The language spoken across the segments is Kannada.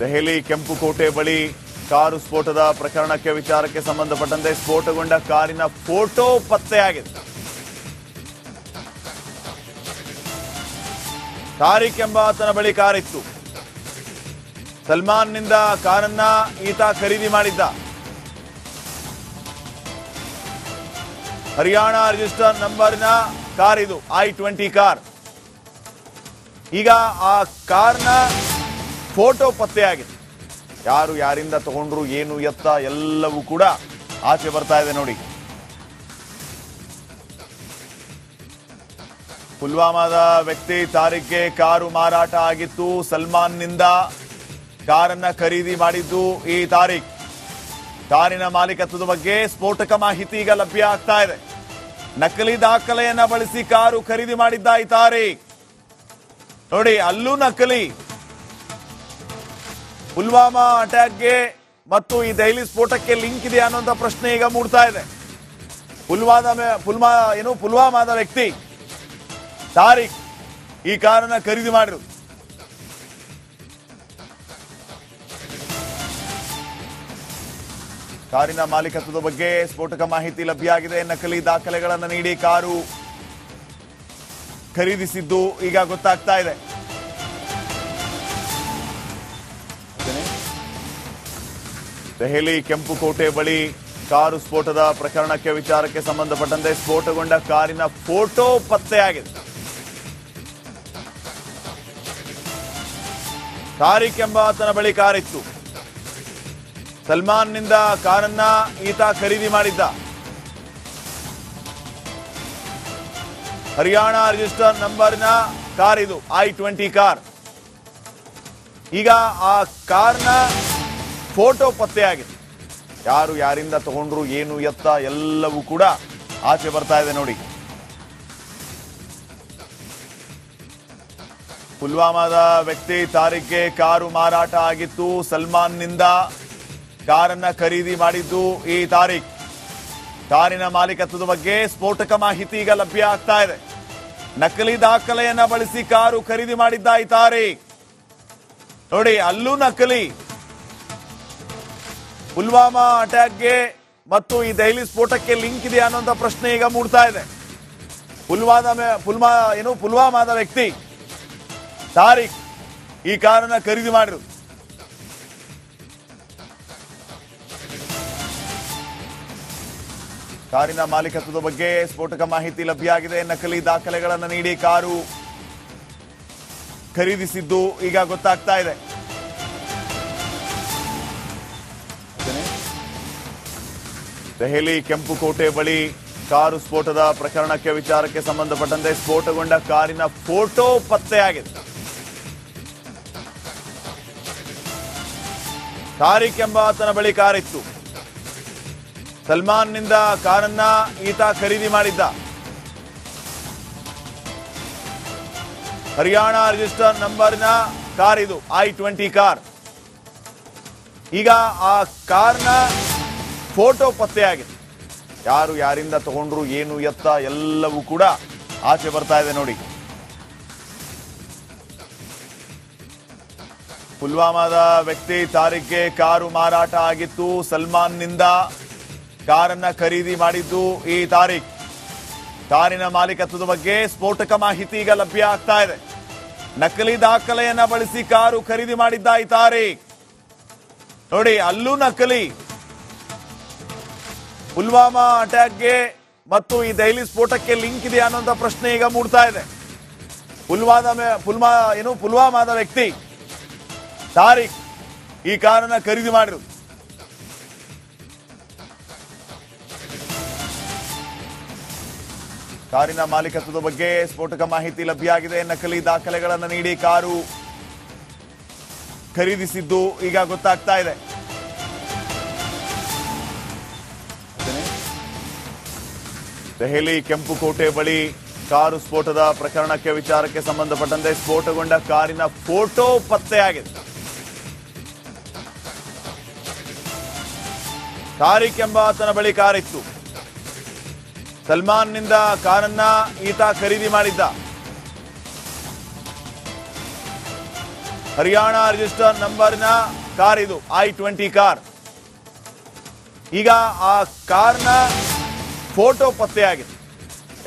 ದೆಹಲಿ ಕೆಂಪುಕೋಟೆ ಬಳಿ ಕಾರು ಸ್ಫೋಟದ ಪ್ರಕರಣಕ್ಕೆ ವಿಚಾರಕ್ಕೆ ಸಂಬಂಧಪಟ್ಟಂತೆ ಸ್ಫೋಟಗೊಂಡ ಕಾರಿನ ಫೋಟೋ ಪತ್ತೆಯಾಗಿದೆ. ತಾರಿಕ್ ಎಂಬಾತನ ಬಳಿ ಕಾರಿತ್ತು. ಸಲ್ಮಾನ್ನಿಂದ ಕಾರನ್ನ ಈತ ಖರೀದಿ ಮಾಡಿದ್ದ. ಹರಿಯಾಣ ರಿಜಿಸ್ಟರ್ ನಂಬರ್ನ ಕಾರ್ ಇದು, I-20 ಕಾರ್. ಈಗ ಆ ಕಾರ್ನ ಫೋಟೋ ಪತ್ತೆಯಾಗಿದೆ. ಯಾರು ಯಾರಿಂದ ತಗೊಂಡ್ರು, ಏನು ಎತ್ತ ಎಲ್ಲವೂ ಕೂಡ ಆಚೆ ಬರ್ತಾ ಇದೆ ನೋಡಿ. ಪುಲ್ವಾಮಾದ ವ್ಯಕ್ತಿ ತಾರಿಕ್ಗೆ ಕಾರು ಮಾರಾಟ ಆಗಿತ್ತು. ಸಲ್ಮಾನ್ನಿಂದ ಕಾರನ್ನ ಖರೀದಿ ಮಾಡಿದ್ದು ಈ ತಾರಿಕ್. ಕಾರಿನ ಮಾಲೀಕತ್ವದ ಬಗ್ಗೆ ಸ್ಫೋಟಕ ಮಾಹಿತಿ ಈಗ ಲಭ್ಯ ಆಗ್ತಾ ಇದೆ. ನಕಲಿ ದಾಖಲೆಯನ್ನ ಬಳಸಿ ಕಾರು ಖರೀದಿ ಮಾಡಿದ್ದ ಈ ತಾರಿಕ್. ನೋಡಿ, ಅಲ್ಲೂ ನಕಲಿ. ಪುಲ್ವಾಮಾ ಅಟ್ಯಾಕ್ಗೆ ಮತ್ತು ಈ ದೆಹಲಿ ಸ್ಫೋಟಕ್ಕೆ ಲಿಂಕ್ ಇದೆ ಅನ್ನೋಂಥ ಪ್ರಶ್ನೆ ಈಗ ಮೂಡ್ತಾ ಇದೆ. ಪುಲ್ವಾಮಾದ ವ್ಯಕ್ತಿ ತಾರಿಕ್ ಈ ಕಾರನ್ನ ಖರೀದಿ ಮಾಡಿರು. ಕಾರಿನ ಮಾಲೀಕತ್ವದ ಬಗ್ಗೆ ಸ್ಫೋಟಕ ಮಾಹಿತಿ ಲಭ್ಯ ಆಗಿದೆ. ನಕಲಿ ದಾಖಲೆಗಳನ್ನು ನೀಡಿ ಕಾರು ಖರೀದಿಸಿದ್ದು ಈಗ ಗೊತ್ತಾಗ್ತಾ ಇದೆ. ದೆಹಲಿ ಕೆಂಪುಕೋಟೆ ಬಳಿ ಕಾರು ಸ್ಫೋಟದ ಪ್ರಕರಣಕ್ಕೆ ವಿಚಾರಕ್ಕೆ ಸಂಬಂಧಪಟ್ಟಂತೆ ಸ್ಫೋಟಗೊಂಡ ಕಾರಿನ ಫೋಟೋ ಪತ್ತೆಯಾಗಿದೆ. ತಾರಿಕ್ ಎಂಬಾತನ ಬಳಿ ಕಾರಿತ್ತು. ಸಲ್ಮಾನ್ನಿಂದ ಕಾರನ್ನ ಈತ ಖರೀದಿ ಮಾಡಿದ್ದ. ಹರಿಯಾಣ ರಿಜಿಸ್ಟರ್ ನಂಬರ್ನ ಕಾರ್ ಇದು, I-20 ಕಾರ್. ಈಗ ಆ ಕಾರ್ನ ಫೋಟೋ ಪತ್ತೆಯಾಗಿದೆ. ಯಾರು ಯಾರಿಂದ ತಗೊಂಡ್ರು, ಏನು ಎತ್ತ ಎಲ್ಲವೂ ಕೂಡ ಆಚೆ ಬರ್ತಾ ಇದೆ ನೋಡಿ. ಪುಲ್ವಾಮಾದ ವ್ಯಕ್ತಿ ತಾರಿಕ್ಗೆ ಕಾರು ಮಾರಾಟ ಆಗಿತ್ತು. ಸಲ್ಮಾನ್ನಿಂದ ಕಾರನ್ನ ಖರೀದಿ ಮಾಡಿದ್ದು ಈ ತಾರಿಕ್. ಕಾರಿನ ಮಾಲೀಕತ್ವದ ಬಗ್ಗೆ ಸ್ಫೋಟಕ ಮಾಹಿತಿ ಈಗ ಲಭ್ಯ ಆಗ್ತಾ ಇದೆ. ನಕಲಿ ದಾಖಲೆಯನ್ನ ಬಳಸಿ ಕಾರು ಖರೀದಿ ಮಾಡಿದ್ದ ಈ ತಾರಿಕ್. ನೋಡಿ, ಅಲ್ಲೂ ನಕಲಿ. ಪುಲ್ವಾಮಾ ಅಟ್ಯಾಕ್ಗೆ ಮತ್ತು ಈ ದೆಹಲಿ ಸ್ಫೋಟಕ್ಕೆ ಲಿಂಕ್ ಇದೆ ಅನ್ನೋಂಥ ಪ್ರಶ್ನೆ ಈಗ ಮೂಡ್ತಾ ಇದೆ. ಪುಲ್ವಾಮಾದ ವ್ಯಕ್ತಿ ತಾರಿಕ್ ಈ ಕಾರನ್ನ ಖರೀದಿ ಮಾಡಿರು. ಕಾರಿನ ಮಾಲೀಕತ್ವದ ಬಗ್ಗೆ ಸ್ಫೋಟಕ ಮಾಹಿತಿ ಲಭ್ಯ ಆಗಿದೆ. ನಕಲಿ ದಾಖಲೆಗಳನ್ನು ನೀಡಿ ಕಾರು ಖರೀದಿಸಿದ್ದು ಈಗ ಗೊತ್ತಾಗ್ತಾ ಇದೆ. ದೆಹಲಿ ಕೆಂಪುಕೋಟೆ ಬಳಿ ಕಾರು ಸ್ಫೋಟದ ಪ್ರಕರಣಕ್ಕೆ ವಿಚಾರಕ್ಕೆ ಸಂಬಂಧಪಟ್ಟಂತೆ ಸ್ಫೋಟಗೊಂಡ ಕಾರಿನ ಫೋಟೋ ಪತ್ತೆಯಾಗಿದೆ. ತಾರಿಕ್ ಎಂಬಾತನ ಬಳಿ ಕಾರಿತ್ತು. ಸಲ್ಮಾನ್ನಿಂದ ಕಾರನ್ನ ಈತ ಖರೀದಿ ಮಾಡಿದ್ದ. ಹರಿಯಾಣ ರಿಜಿಸ್ಟರ್ ನಂಬರ್ನ ಕಾರ್ ಇದು, I-20 ಕಾರ್. ಈಗ ಆ ಕಾರ್ನ ಫೋಟೋ ಪತ್ತೆಯಾಗಿದೆ. ಯಾರು ಯಾರಿಂದ ತಗೊಂಡ್ರು, ಏನು ಎತ್ತ ಎಲ್ಲವೂ ಕೂಡ ಆಚೆ ಬರ್ತಾ ಇದೆ ನೋಡಿ. ಪುಲ್ವಾಮಾದ ವ್ಯಕ್ತಿ ತಾರಿಕ್ಗೆ ಕಾರು ಮಾರಾಟ ಆಗಿತ್ತು. ಸಲ್ಮಾನ್ನಿಂದ ಕಾರನ್ನ ಖರೀದಿ ಮಾಡಿದ್ದು ಈ ತಾರಿಕ್. ಕಾರಿನ ಮಾಲೀಕತ್ವದ ಬಗ್ಗೆ ಸ್ಫೋಟಕ ಮಾಹಿತಿ ಈಗ ಲಭ್ಯ ಆಗ್ತಾ ಇದೆ. ನಕಲಿ ದಾಖಲೆಯನ್ನ ಬಳಸಿ ಕಾರು ಖರೀದಿ ಮಾಡಿದ್ದ ಈ ತಾರಿಕ್. ನೋಡಿ, ಅಲ್ಲೂ ನಕಲಿ. ಪುಲ್ವಾಮಾ ಅಟ್ಯಾಕ್ಗೆ ಮತ್ತು ಈ ದೆಹಲಿ ಸ್ಫೋಟಕ್ಕೆ ಲಿಂಕ್ ಇದೆ ಅನ್ನೋಂಥ ಪ್ರಶ್ನೆ ಈಗ ಮೂಡ್ತಾ ಇದೆ. ಪುಲ್ವಾಮಾದ ವ್ಯಕ್ತಿ ತಾರಿಕ್ ಈ ಕಾರನ್ನ ಖರೀದಿ ಮಾಡಿರು. ಕಾರಿನ ಮಾಲೀಕತ್ವದ ಬಗ್ಗೆ ಸ್ಫೋಟಕ ಮಾಹಿತಿ ಲಭ್ಯ ಆಗಿದೆ. ನಕಲಿ ದಾಖಲೆಗಳನ್ನು ನೀಡಿ ಕಾರು ಖರೀದಿಸಿದ್ದು ಈಗ ಗೊತ್ತಾಗ್ತಾ ಇದೆ. ದೆಹಲಿ ಕೆಂಪುಕೋಟೆ ಬಳಿ ಕಾರು ಸ್ಫೋಟದ ಪ್ರಕರಣಕ್ಕೆ ವಿಚಾರಕ್ಕೆ ಸಂಬಂಧಪಟ್ಟಂತೆ ಸ್ಫೋಟಗೊಂಡ ಕಾರಿನ ಫೋಟೋ ಪತ್ತೆಯಾಗಿದೆ. ತಾರಿಕ್ ಎಂಬಾತನ ಬಳಿ ಕಾರಿತ್ತು. ಸಲ್ಮಾನ್ನಿಂದ ಕಾರನ್ನ ಈತ ಖರೀದಿ ಮಾಡಿದ್ದ. ಹರಿಯಾಣ ರಿಜಿಸ್ಟರ್ ನಂಬರ್ನ ಕಾರ್ ಇದು I-20 ಕಾರ್. ಈಗ ಆ ಕಾರ್ನ ಫೋಟೋ ಪತ್ತೆಯಾಗಿದೆ.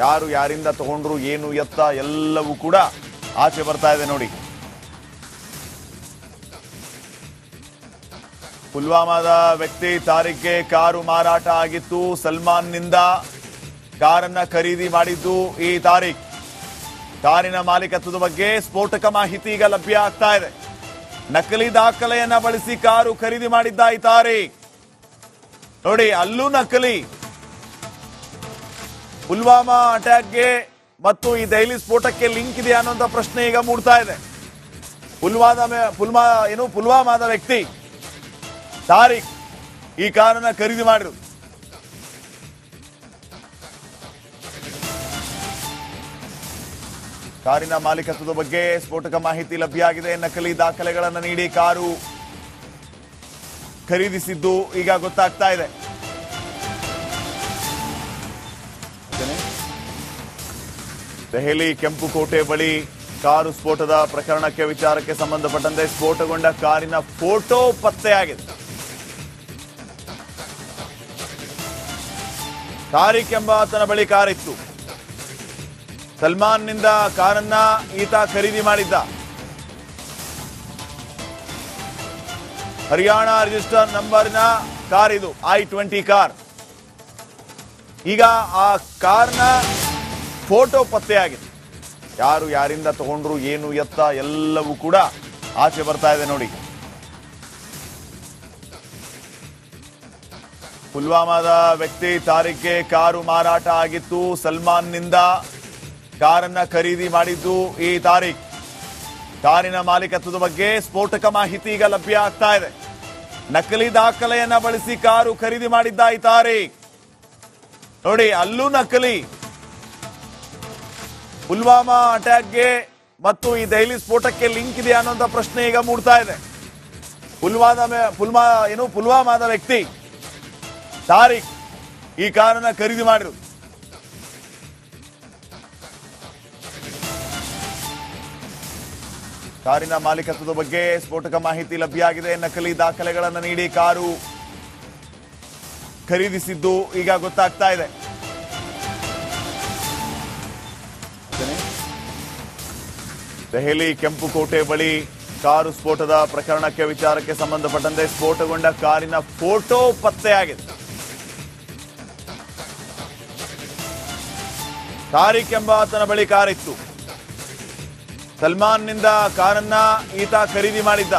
ಯಾರು ಯಾರಿಂದ ತಗೊಂಡ್ರು, ಏನು ಎತ್ತ ಎಲ್ಲವೂ ಕೂಡ ಆಚೆ ಬರ್ತಾ ಇದೆ ನೋಡಿ. ಪುಲ್ವಾಮಾದ ವ್ಯಕ್ತಿ ತಾರೀಖ್ಗೆ ಕಾರು ಮಾರಾಟ ಆಗಿತ್ತು. ಸಲ್ಮಾನ್ನಿಂದ ಕಾರನ್ನ ಖರೀದಿ ಮಾಡಿದ್ದು ಈ ತಾರೀಖ್. ಕಾರಿನ ಮಾಲೀಕತ್ವದ ಬಗ್ಗೆ ಸ್ಫೋಟಕ ಮಾಹಿತಿ ಈಗ ಲಭ್ಯ ಆಗ್ತಾ ಇದೆ. ನಕಲಿ ದಾಖಲೆಯನ್ನ ಬಳಸಿ ಕಾರು ಖರೀದಿ ಮಾಡಿದ್ದ ಈ ತಾರೀಖ್. ನೋಡಿ, ಅಲ್ಲೂ ನಕಲಿ. ಪುಲ್ವಾಮಾ ಅಟ್ಯಾಕ್ಗೆ ಮತ್ತು ಈ ದೆಹಲಿ ಸ್ಫೋಟಕ್ಕೆ ಲಿಂಕ್ ಇದೆಯಾ ಅನ್ನೋಂಥ ಪ್ರಶ್ನೆ ಈಗ ಮೂಡ್ತಾ ಇದೆ. ಪುಲ್ವಾಮಾದ ವ್ಯಕ್ತಿ ತಾರೀಖ್ ಈ ಕಾರನ್ನ ಖರೀದಿ ಮಾಡಿರು. ಕಾರಿನ ಮಾಲೀಕತ್ವದ ಬಗ್ಗೆ ಸ್ಫೋಟಕ ಮಾಹಿತಿ ಲಭ್ಯ ಆಗಿದೆ. ನಕಲಿ ದಾಖಲೆಗಳನ್ನು ನೀಡಿ ಕಾರು ಖರೀದಿಸಿದ್ದು ಈಗ ಗೊತ್ತಾಗ್ತಾ ಇದೆ. ದೆಹಲಿ ಕೆಂಪುಕೋಟೆ ಬಳಿ ಕಾರು ಸ್ಫೋಟದ ಪ್ರಕರಣಕ್ಕೆ ವಿಚಾರಕ್ಕೆ ಸಂಬಂಧಪಟ್ಟಂತೆ ಸ್ಫೋಟಗೊಂಡ ಕಾರಿನ ಫೋಟೋ ಪತ್ತೆಯಾಗಿದೆ. ತಾರೀಖ್ ಎಂಬಾತನ ಬಳಿ ಕಾರಿತ್ತು. ಸಲ್ಮಾನ್ನಿಂದ ಕಾರನ್ನ ಈತ ಖರೀದಿ ಮಾಡಿದ್ದ. ಹರಿಯಾಣ ರಿಜಿಸ್ಟರ್ ನಂಬರ್ನ ಕಾರ್ ಇದು I-20 ಕಾರ್. ಈಗ ಆ ಕಾರ್ನ ಫೋಟೋ ಪತ್ತೆಯಾಗಿದೆ. ಯಾರು ಯಾರಿಂದ ತಗೊಂಡ್ರು, ಏನು ಎತ್ತ ಎಲ್ಲವೂ ಕೂಡ ಆಚೆ ಬರ್ತಾ ಇದೆ ನೋಡಿ. ಪುಲ್ವಾಮಾದ ವ್ಯಕ್ತಿ ತಾರೀಖ್ಗೆ ಕಾರು ಮಾರಾಟ ಆಗಿತ್ತು. ಸಲ್ಮಾನ್ನಿಂದ ಕಾರನ್ನ ಖರೀದಿ ಮಾಡಿದ್ದು ಈ ತಾರೀಖ್. ಕಾರಿನ ಮಾಲೀಕತ್ವದ ಬಗ್ಗೆ ಸ್ಫೋಟಕ ಮಾಹಿತಿ ಈಗ ಲಭ್ಯ ಆಗ್ತಾ ಇದೆ. ನಕಲಿ ದಾಖಲೆಯನ್ನ ಬಳಸಿ ಕಾರು ಖರೀದಿ ಮಾಡಿದ್ದ ಈ ತಾರೀಖ್. ನೋಡಿ, ಅಲ್ಲೂ ನಕಲಿ. ಪುಲ್ವಾಮಾ ಅಟ್ಯಾಕ್ಗೆ ಮತ್ತು ಈ ದೆಹಲಿ ಸ್ಫೋಟಕ್ಕೆ ಲಿಂಕ್ ಇದೆಯಾ ಅನ್ನೋಂಥ ಪ್ರಶ್ನೆ ಈಗ ಮೂಡ್ತಾ ಇದೆ. ಪುಲ್ವಾಮಾದ ವ್ಯಕ್ತಿ ತಾರೀಖ್ ಈ ಕಾರನ್ನ ಖರೀದಿ ಮಾಡಿರು. ಕಾರಿನ ಮಾಲೀಕತ್ವದ ಬಗ್ಗೆ ಸ್ಫೋಟಕ ಮಾಹಿತಿ ಲಭ್ಯ ಆಗಿದೆ. ನಕಲಿ ದಾಖಲೆಗಳನ್ನು ನೀಡಿ ಕಾರು ಖರೀದಿಸಿದ್ದು ಈಗ ಗೊತ್ತಾಗ್ತಾ ಇದೆ. ದೆಹಲಿ ಕೆಂಪುಕೋಟೆ ಬಳಿ ಕಾರು ಸ್ಫೋಟದ ಪ್ರಕರಣಕ್ಕೆ ವಿಚಾರಕ್ಕೆ ಸಂಬಂಧಪಟ್ಟಂತೆ ಸ್ಫೋಟಗೊಂಡ ಕಾರಿನ ಫೋಟೋ ಪತ್ತೆಯಾಗಿದೆ. ತಾರೀಖ್ ಎಂಬಾತನ ಬಳಿ ಕಾರಿತ್ತು. ಸಲ್ಮಾನ್ನಿಂದ ಕಾರನ್ನ ಈತ ಖರೀದಿ ಮಾಡಿದ್ದ.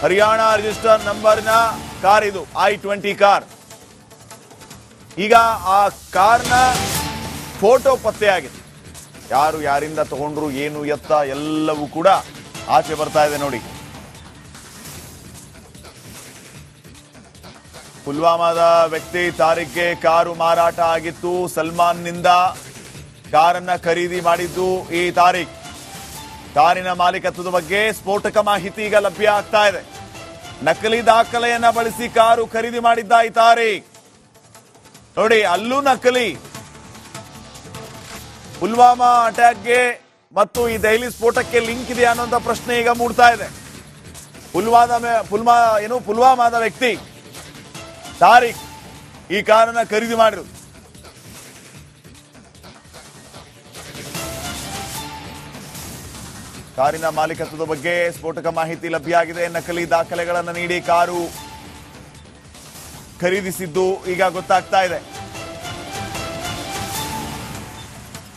ಹರಿಯಾಣ ರಿಜಿಸ್ಟರ್ ನಂಬರ್ನ ಕಾರ್ ಇದು I-20 ಕಾರ್. ಈಗ ಆ ಕಾರ್ನ ಫೋಟೋ ಪತ್ತೆಯಾಗಿದೆ. ಯಾರು ಯಾರಿಂದ ತಗೊಂಡ್ರು, ಏನು ಎತ್ತ ಎಲ್ಲವೂ ಕೂಡ ಆಚೆ ಬರ್ತಾ ಇದೆ ನೋಡಿ. ಪುಲ್ವಾಮಾದ ವ್ಯಕ್ತಿ ತಾರೀಖ್ಗೆ ಕಾರು ಮಾರಾಟ ಆಗಿತ್ತು. ಸಲ್ಮಾನ್ನಿಂದ ಕಾರನ್ನ ಖರೀದಿ ಮಾಡಿದ್ದು ಈ ತಾರೀಖ್. ಕಾರಿನ ಮಾಲೀಕತ್ವದ ಬಗ್ಗೆ ಸ್ಫೋಟಕ ಮಾಹಿತಿ ಈಗ ಲಭ್ಯ ಆಗ್ತಾ ಇದೆ. ನಕಲಿ ದಾಖಲೆಯನ್ನ ಬಳಸಿ ಕಾರು ಖರೀದಿ ಮಾಡಿದ್ದ ಈ ತಾರೀಖ್. ನೋಡಿ, ಅಲ್ಲೂ ನಕಲಿ. ಪುಲ್ವಾಮಾ ಅಟ್ಯಾಕ್ಗೆ ಮತ್ತು ಈ ದೆಹಲಿ ಸ್ಫೋಟಕ್ಕೆ ಲಿಂಕ್ ಇದೆಯಾ ಅನ್ನೋಂಥ ಪ್ರಶ್ನೆ ಈಗ ಮೂಡ್ತಾ ಇದೆ. ಪುಲ್ವಾಮಾದ ವ್ಯಕ್ತಿ ತಾರೀಖ್ ಈ ಕಾರನ್ನ ಖರೀದಿ ಮಾಡಿರು. ಕಾರಿನ ಮಾಲೀಕತ್ವದ ಬಗ್ಗೆ ಸ್ಫೋಟಕ ಮಾಹಿತಿ ಲಭ್ಯ ಆಗಿದೆ. ನಕಲಿ ದಾಖಲೆಗಳನ್ನು ನೀಡಿ ಕಾರು ಖರೀದಿಸಿದ್ದು ಈಗ ಗೊತ್ತಾಗ್ತಾ ಇದೆ.